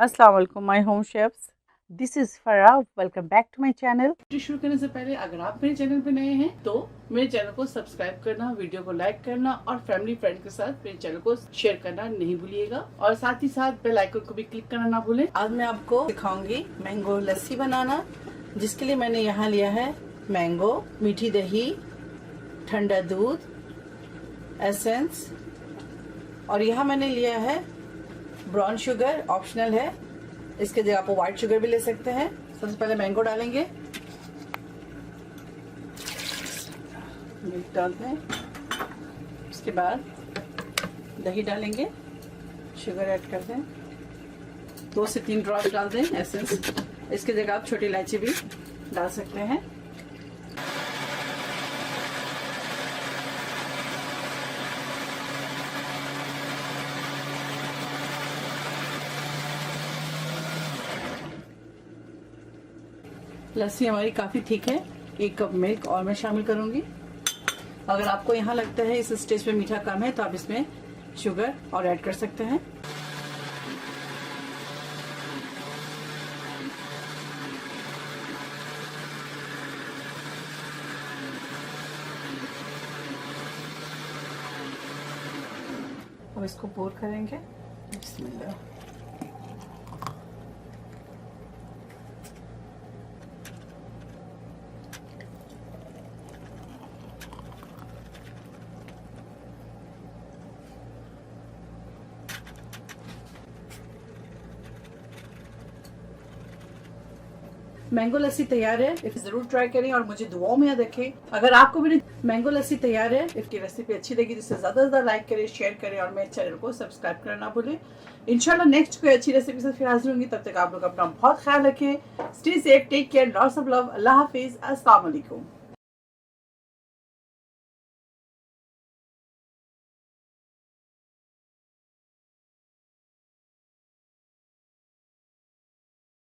अस्सलाम वालेकुम my home chefs, this is Farah. Welcome back to my channel. शुरू करने से पहले अगर आप मेरे चैनल पे नए हैं तो मेरे चैनल को सब्सक्राइब करना, वीडियो को लाइक करना और फैमिली फ्रेंड के साथ मेरे चैनल को शेयर करना नहीं भूलिएगा और साथ ही साथ बेल आइकन को भी क्लिक करना ना भूलें। आज मैं आपको सिखाऊंगी मैंगो लस्सी बनाना, जिसके लिए मैंने यहाँ लिया है मैंगो, मीठी दही, ठंडा दूध, एसेंस और यहाँ मैंने लिया है ब्राउन शुगर, ऑप्शनल है। इसके जगह आप व्हाइट शुगर भी ले सकते हैं। सबसे पहले मैंगो डालेंगे, मिल्क डालते हैं, उसके बाद दही डालेंगे, शुगर ऐड कर दें, 2 से 3 ड्रॉप डाल दें एसेंस। इसकी जगह आप छोटी इलायची भी डाल सकते हैं। लस्सी हमारी काफ़ी ठीक है। 1 कप मिल्क और मैं शामिल करूंगी। अगर आपको यहाँ लगता है इस स्टेज पे मीठा कम है तो आप इसमें शुगर और ऐड कर सकते हैं। अब इसको पोर करेंगे। बिस्मिल्लाह। मैंगो लस्सी तैयार है। इसे जरूर ट्राई करें और मुझे दुआओं में याद रखें। अगर आपको मेरी मैंगो लस्सी तैयार है, इसकी रेसिपी अच्छी लगी तो इसे ज्यादा लाइक करें, शेयर करें और मेरे चैनल को सब्सक्राइब करना ना भूलें। इंशाल्लाह नेक्स्ट कोई अच्छी रेसिपी से फिर हाजिर होंगी। तब तक आप लोग अपना बहुत ख्याल रखें। Stay safe, take care, lots of love. अल्लाह हाफिज, अस्सलाम वालेकुम।